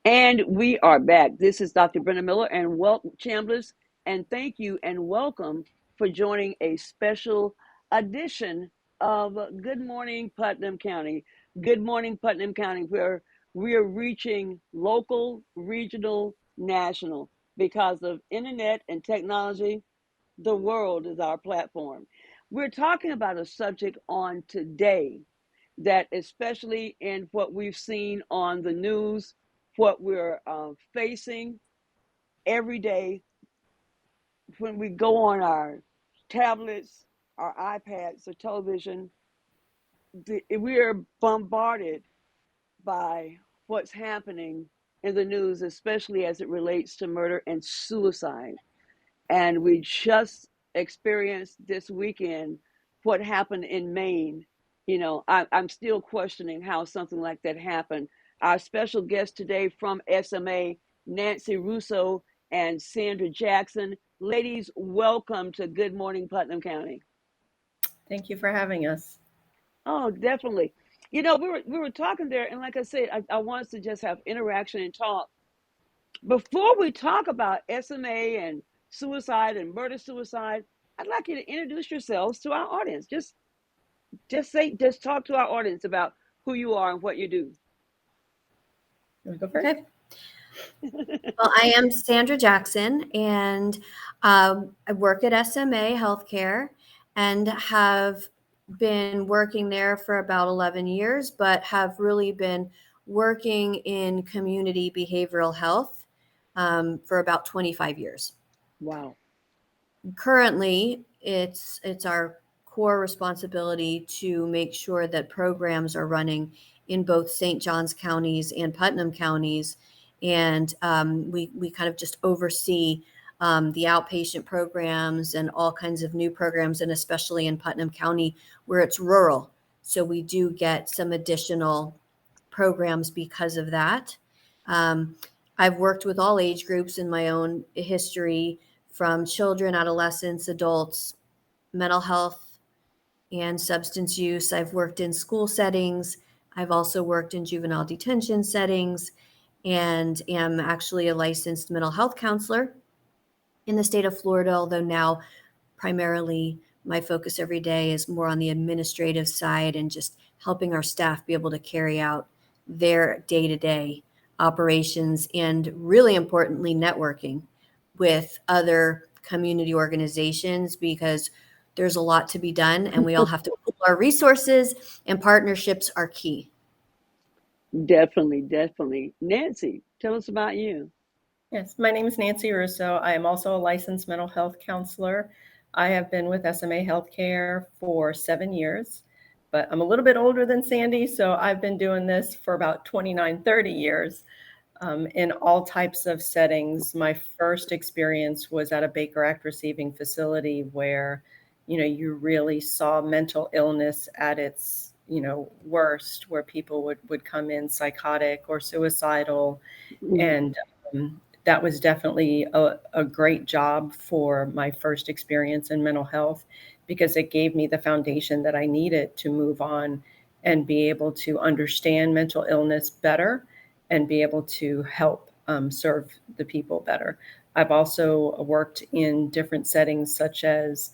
And we are back. This is Dr. Brenda Miller and welcome, Chambliss, and thank you and welcome for joining a special edition of Good Morning Putnam County. Good Morning Putnam County, where we are reaching local, regional, national. Because of internet and technology, the world is our platform. We're talking about a subject on today that, especially in what we've seen on the news, what we're facing every day when we go on our tablets, our iPads, or television, we are bombarded by what's happening in the news, especially as it relates to murder and suicide. And we just experienced this weekend what happened in Maine. I'm still questioning how something like that happened. Our special guest today from SMA, Nancy Russo and Sandra Jackson. Ladies, welcome to Good Morning Putnam County. Thank you for having us. Oh, definitely. We were talking there, and like I said, I want us to just have interaction and talk. Before we talk about SMA and suicide and murder suicide, I'd like you to introduce yourselves to our audience. Just talk to our audience about who you are and what you do. You want to go first? Okay. Well, I am Sandra Jackson, and I work at SMA Healthcare and have been working there for about 11 years, but have really been working in community behavioral health for about 25 years. Wow. Currently, it's our core responsibility to make sure that programs are running in both St. Johns counties and Putnam counties, and we kind of just oversee the outpatient programs and all kinds of new programs, and especially in Putnam County where it's rural. So we do get some additional programs because of that. Um, I've worked with all age groups in my own history, from children, adolescents, adults, mental health, and substance use. I've worked in school settings. I've also worked in juvenile detention settings and am actually a licensed mental health counselor in the state of Florida, although now primarily my focus every day is more on the administrative side and just helping our staff be able to carry out their day-to-day operations, and really importantly, networking with other community organizations, because there's a lot to be done and we all have to pool our resources, and partnerships are key. Definitely, definitely. Nancy, tell us about you. Yes, my name is Nancy Russo. I am also a licensed mental health counselor. I have been with SMA Healthcare for 7 years, but I'm a little bit older than Sandy, so I've been doing this for about 29, 30 years in all types of settings. My first experience was at a Baker Act receiving facility where, you really saw mental illness at its, worst, where people would come in psychotic or suicidal. And that was definitely a great job for my first experience in mental health, because it gave me the foundation that I needed to move on and be able to understand mental illness better and be able to help serve the people better. I've also worked in different settings such as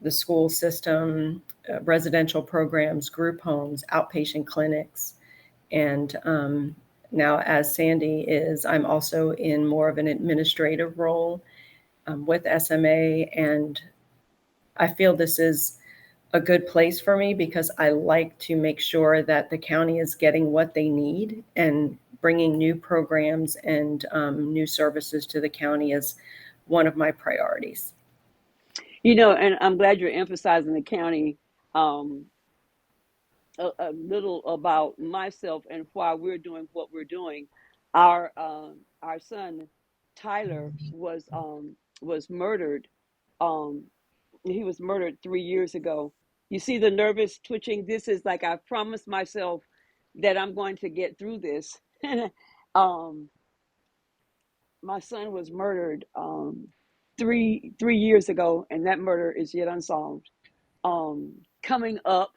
the school system, residential programs, group homes, outpatient clinics, and now, as Sandy is, I'm also in more of an administrative role with SMA, and I feel this is a good place for me because I like to make sure that the county is getting what they need, and bringing new programs and new services to the county is one of my priorities. And I'm glad you're emphasizing the county. Um, a little about myself and why we're doing what we're doing. Our son Tyler was murdered. Um, he was murdered 3 years ago. You see the nervous twitching. This is like I promised myself that I'm going to get through this. um, my son was murdered 3 years ago, and that murder is yet unsolved. Coming up,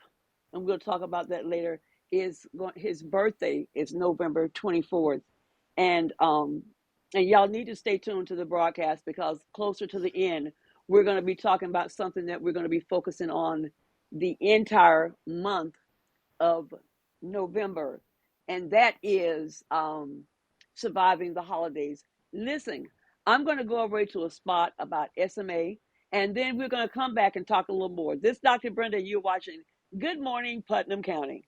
and we'll talk about that later, is his birthday is November 24th. And y'all need to stay tuned to the broadcast, because closer to the end, we're going to be talking about something that we're going to be focusing on the entire month of November, and that is surviving the holidays. Listen, I'm going to go over to a spot about SMA, and then we're going to come back and talk a little more. This is Dr. Brenda. You're watching Good Morning Putnam County.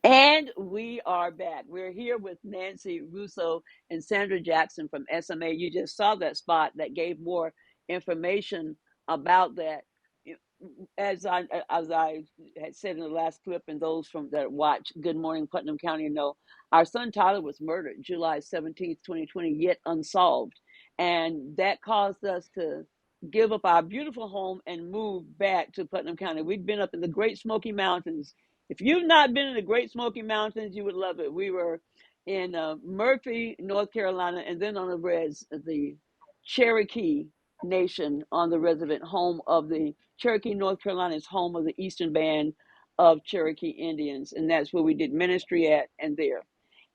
And we are back. We're here with Nancy Russo and Sandra Jackson from SMA. You just saw that spot that gave more information about that. As I had said in the last clip, and those from that watch Good Morning Putnam County know, our son Tyler was murdered July 17th, 2020, yet unsolved. And that caused us to give up our beautiful home and move back to Putnam County. We'd been up in the Great Smoky Mountains. If you've not been in the Great Smoky Mountains, you would love it. We were in Murphy, North Carolina, and then on the Cherokee Nation on the resident, home of the Cherokee, North Carolina is home of the Eastern Band of Cherokee Indians, and that's where we did ministry at and there.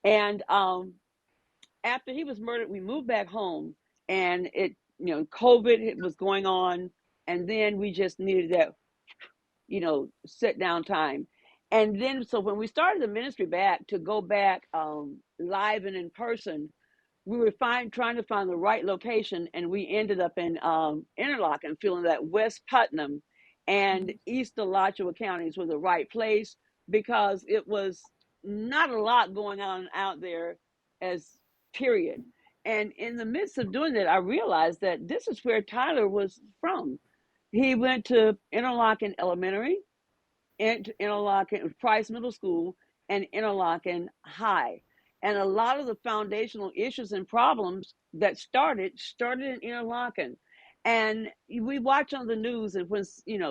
And after he was murdered, we moved back home, and COVID was going on, and then we just needed that, sit down time. And then, so when we started the ministry back to go back live and in person, we were trying to find the right location, and we ended up in Interlochen, feeling that West Putnam and East Alachua counties were the right place, because it was not a lot going on out there as period. And in the midst of doing that, I realized that this is where Tyler was from. He went to Interlochen Elementary, Interlochen Price Middle School, and Interlochen High. And a lot of the foundational issues and problems that started in Interlochen. And we watch on the news, and when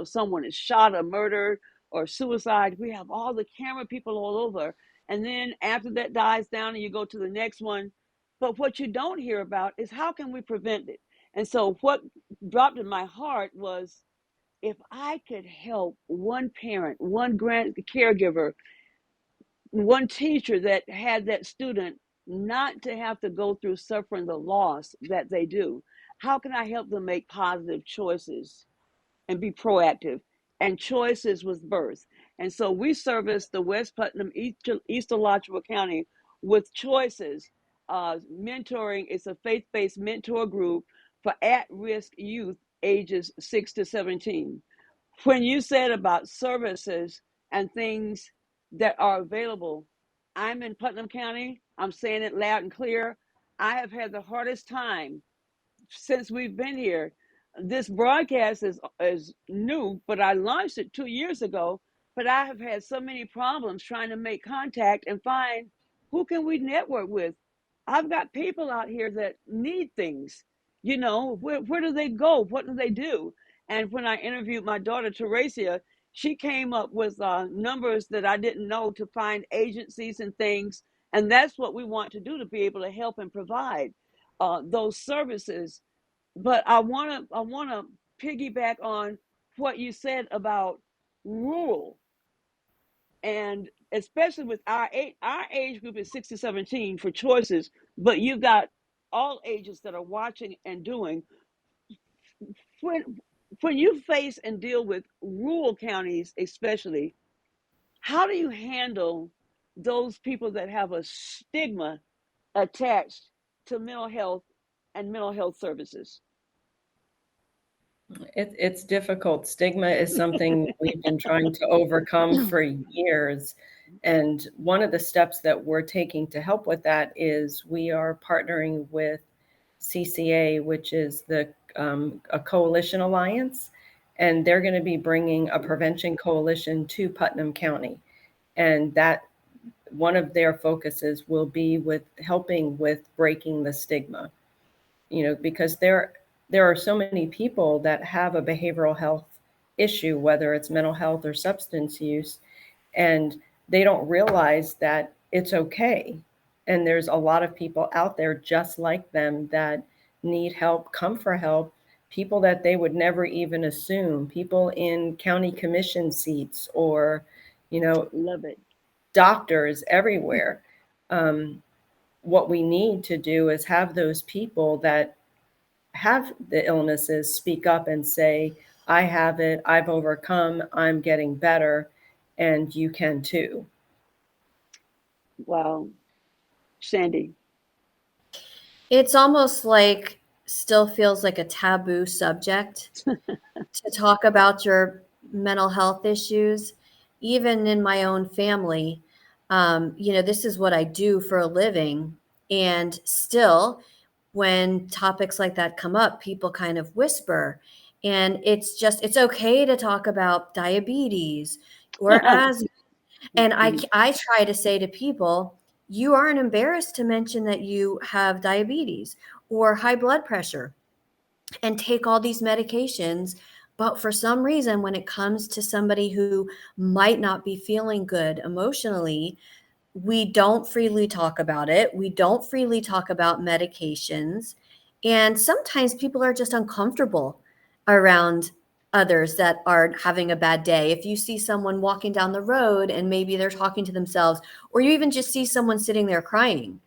someone is shot or murdered or suicide, we have all the camera people all over. And then after that dies down, and you go to the next one. But what you don't hear about is how can we prevent it? And so what dropped in my heart was, if I could help one parent, one caregiver, one teacher that had that student not to have to go through suffering the loss that they do, how can I help them make positive choices and be proactive? And choices was birth. And so we service the West Putnam, East Alachua County with Choices mentoring. It's a faith-based mentor group for at-risk youth ages 6 to 17. When you said about services and things that are available, I'm in Putnam County. I'm saying it loud and clear. I have had the hardest time since we've been here. This broadcast is new, but I launched it 2 years ago. But I have had so many problems trying to make contact and find who can we network with. I've got people out here that need things. Where do they go? What do they do? And when I interviewed my daughter Teresia, she came up with numbers that I didn't know to find agencies and things. And that's what we want to do, to be able to help and provide those services. But I want to piggyback on what you said about rural, and especially with our age group is 6 to 17 for choices, but you've got all ages that are watching and doing. When you face and deal with rural counties, especially, how do you handle those people that have a stigma attached to mental health and mental health services? It's difficult. Stigma is something we've been trying to overcome for years. And one of the steps that we're taking to help with that is we are partnering with CCA, which is a coalition alliance, and they're going to be bringing a prevention coalition to Putnam County. And that one of their focuses will be with helping with breaking the stigma, because there are so many people that have a behavioral health issue, whether it's mental health or substance use, and they don't realize that it's okay. And there's a lot of people out there just like them that need help, come for help, people that they would never even assume, people in county commission seats or, Love it. doctors everywhere. What we need to do is have those people that have the illnesses speak up and say, I have it, I've overcome, I'm getting better, and you can too. Wow. Sandy. It's almost like still feels like a taboo subject to talk about your mental health issues, even in my own family. This is what I do for a living. And still, when topics like that come up, people kind of whisper. And it's okay to talk about diabetes or asthma. And I try to say to people, you aren't embarrassed to mention that you have diabetes or high blood pressure and take all these medications. But for some reason, when it comes to somebody who might not be feeling good emotionally, we don't freely talk about it. We don't freely talk about medications. And sometimes people are just uncomfortable around others that are having a bad day. If you see someone walking down the road and maybe they're talking to themselves, or you even just see someone sitting there crying,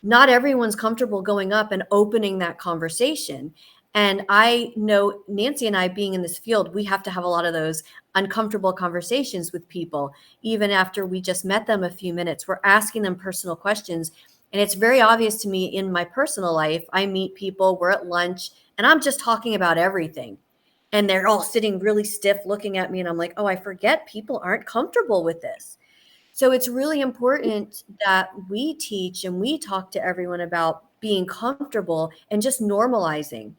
not everyone's comfortable going up and opening that conversation. And I know Nancy and I, being in this field, we have to have a lot of those uncomfortable conversations with people. Even after we just met them a few minutes, we're asking them personal questions. And it's very obvious to me in my personal life. I meet people, we're at lunch, and I'm just talking about everything. And they're all sitting really stiff looking at me. And I'm like, oh, I forget people aren't comfortable with this. So it's really important that we teach and we talk to everyone about being comfortable and just normalizing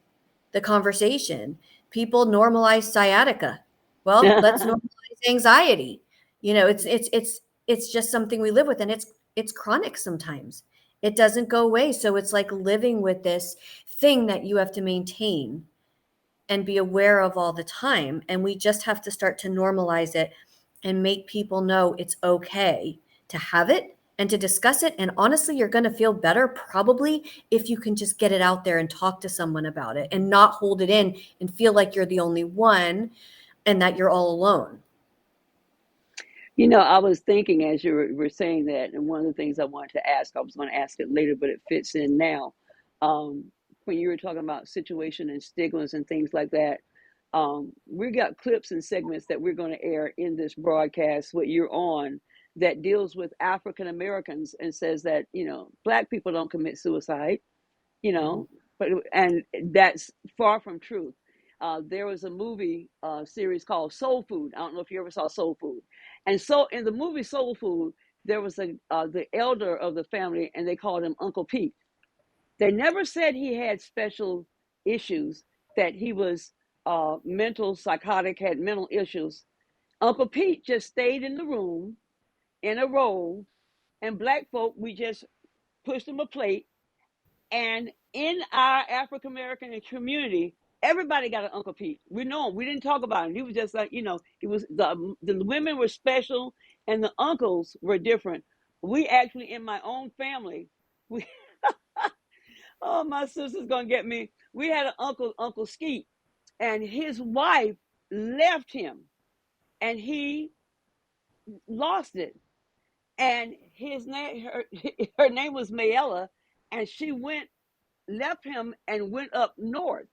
the conversation. People normalize sciatica. Well, let's normalize anxiety. It's just something we live with, and it's chronic sometimes. It doesn't go away. So it's like living with this thing that you have to maintain and be aware of all the time. And we just have to start to normalize it and make people know it's okay to have it and to discuss it. And honestly, you're going to feel better probably if you can just get it out there and talk to someone about it and not hold it in and feel like you're the only one and that you're all alone. I was thinking as you were saying that, and one of the things I wanted to ask, I was going to ask it later, but it fits in now. When you were talking about situation and stigmas and things like that, we got clips and segments that we're going to air in this broadcast, what you're on, that deals with African Americans and says that, Black people don't commit suicide, but and that's far from truth. There was a movie series called Soul Food. I don't know if you ever saw Soul Food. And so in the movie Soul Food, there was the elder of the family, and they called him Uncle Pete. They never said he had special issues, that he was mental, psychotic, had mental issues. Uncle Pete just stayed in the room in a row, and black folk, we just pushed him a plate. And in our African American community, everybody got an Uncle Pete. We know him. We didn't talk about him. He was just like, he was the women were special and the uncles were different. We actually, in my own family, we oh, my sister's gonna get me. We had an Uncle Skeet, and his wife left him, and he lost it. And her name was Mayella, and she left him and went up north.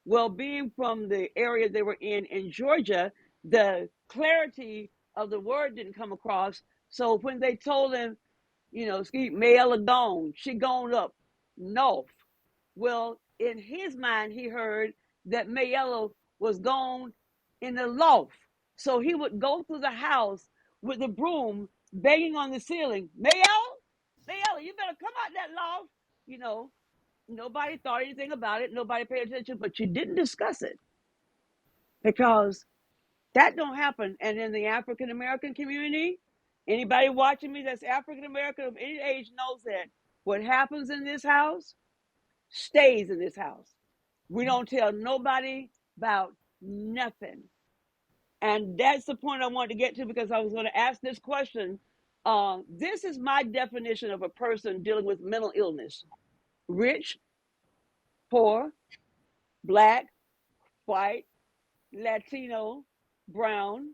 Well, being from the area they were in Georgia, the clarity of the word didn't come across. So when they told him, Skeet, Mayella gone, she gone up north. Well, in his mind, he heard that Mayella was gone in the loft. So he would go through the house with the broom, banging on the ceiling, Mayella, you better come out that loft. Nobody thought anything about it. Nobody paid attention, but you didn't discuss it because that don't happen. And in the African American community, anybody watching me that's African American of any age knows that what happens in this house stays in this house. We don't tell nobody about nothing. And that's the point I wanted to get to, because I was going to ask this question. This is my definition of a person dealing with mental illness: rich, poor, black, white, Latino, brown,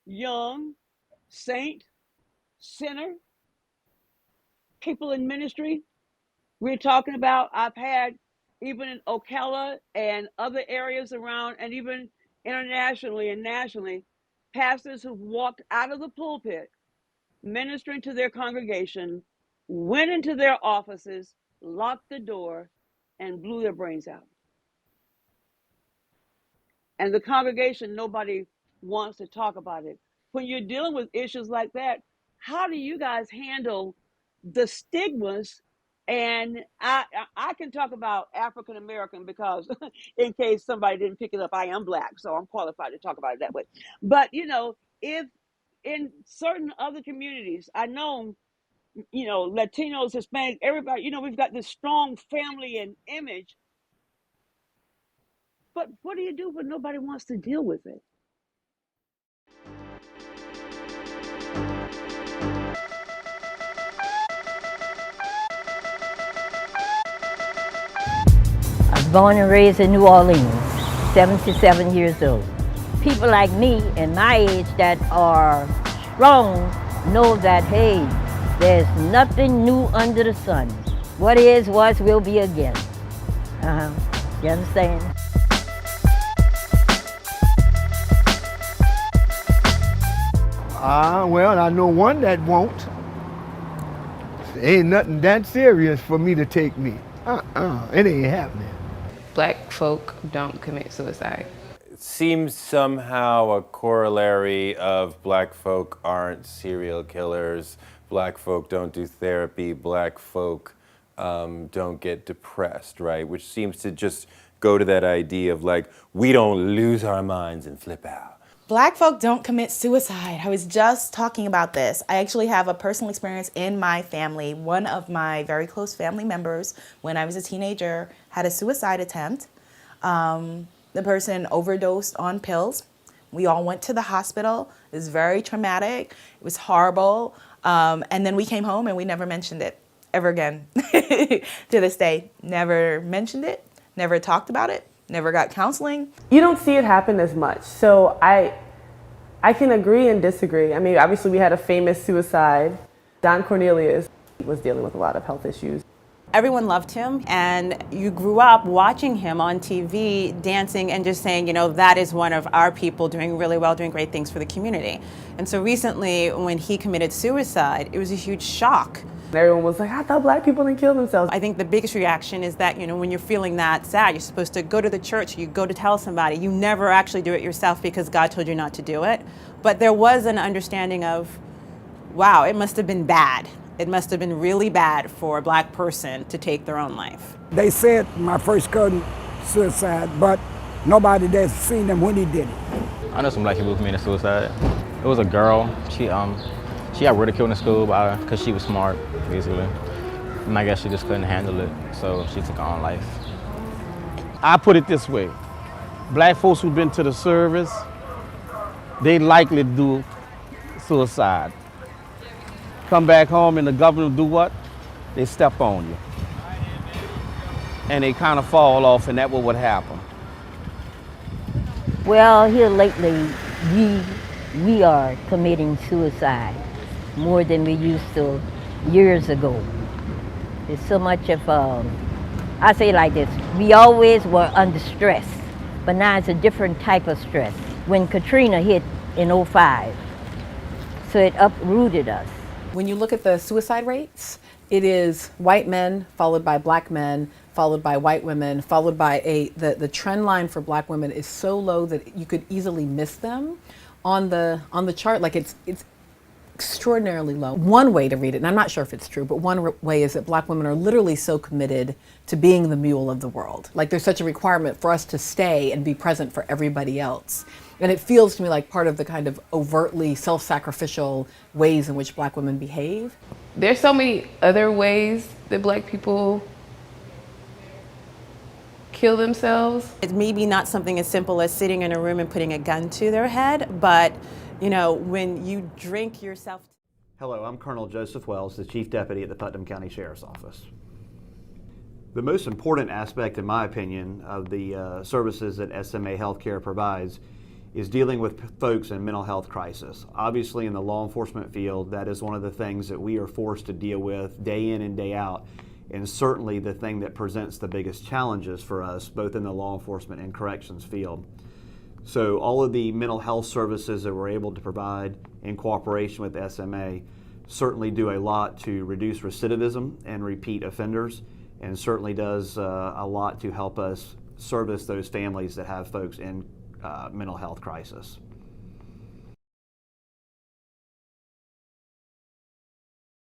young, saint, sinner, people in ministry. We're talking about, I've had, even in Ocala and other areas around, and even internationally and nationally, pastors who've walked out of the pulpit ministering to their congregation, went into their offices, locked the door, and blew their brains out. And the congregation, nobody wants to talk about it. When you're dealing with issues like that, how do you guys handle the stigmas? And I can talk about African American because in case somebody didn't pick it up, I am black, so I'm qualified to talk about it that way. But, if in certain other communities, I know, Latinos, Hispanic, everybody, we've got this strong family and image. But what do you do when nobody wants to deal with it? I was born and raised in New Orleans, 77 years old. People like me and my age that are strong know that, hey, there's nothing new under the sun. What is, was, will be again. You understand? Well, I know one that won't. Ain't nothing that serious for me to take me. It ain't happening. Black folk don't commit suicide. It seems somehow a corollary of black folk aren't serial killers, black folk don't do therapy, black folk don't get depressed, right? Which seems to just go to that idea of like, we don't lose our minds and flip out. Black folk don't commit suicide. I was just talking about this. I actually have a personal experience in my family. One of my very close family members, when I was a teenager, had a suicide attempt. The person overdosed on pills. We all went to the hospital. It was very traumatic. It was horrible. And then we came home and we never mentioned it ever again. To this day, never mentioned it, never talked about it. Never got counseling. You don't see it happen as much. So I can agree and disagree. I mean, obviously we had a famous suicide. Don Cornelius was dealing with a lot of health issues. Everyone loved him, and you grew up watching him on TV dancing and just saying, that is one of our people doing really well, doing great things for the community. And so recently when he committed suicide, it was a huge shock. Everyone was like, I thought black people didn't kill themselves. I think the biggest reaction is that, when you're feeling that sad, you're supposed to go to the church, you go to tell somebody. You never actually do it yourself because God told you not to do it. But there was an understanding of, wow, it must have been bad. It must have been really bad for a black person to take their own life. They said my first cousin suicide, but nobody that's seen him when he did it. I know some black people who committed suicide. It was a girl. She got ridiculed in school because she was smart, basically. And I guess she just couldn't handle it, so she took her own life. I put it this way. Black folks who've been to the service, they likely do suicide. Come back home and the government do what? They step on you. And they kind of fall off, and that's what would happen. Well, here lately, we are committing suicide more than we used to years ago. There's so much of, I say it like this, we always were under stress, but now it's a different type of stress. When Katrina hit in '05, so it uprooted us. When you look at the suicide rates, it is white men followed by black men, followed by white women, followed by the trend line for black women is so low that you could easily miss them on the chart. Like it's extraordinarily low. One way to read it, and I'm not sure if it's true, but one way is that black women are literally so committed to being the mule of the world. Like there's such a requirement for us to stay and be present for everybody else. And it feels to me like part of the kind of overtly self-sacrificial ways in which black women behave. There's so many other ways that black people kill themselves. It's maybe not something as simple as sitting in a room and putting a gun to their head, but when you drink yourself. Hello, I'm Colonel Joseph Wells, the Chief Deputy at the Putnam County Sheriff's Office. The most important aspect, in my opinion, of the services that SMA Healthcare provides is dealing with folks in mental health crisis. Obviously, in the law enforcement field, that is one of the things that we are forced to deal with day in and day out, and certainly the thing that presents the biggest challenges for us, both in the law enforcement and corrections field. So all of the mental health services that we're able to provide in cooperation with SMA certainly do a lot to reduce recidivism and repeat offenders, and certainly does a lot to help us service those families that have folks in mental health crisis.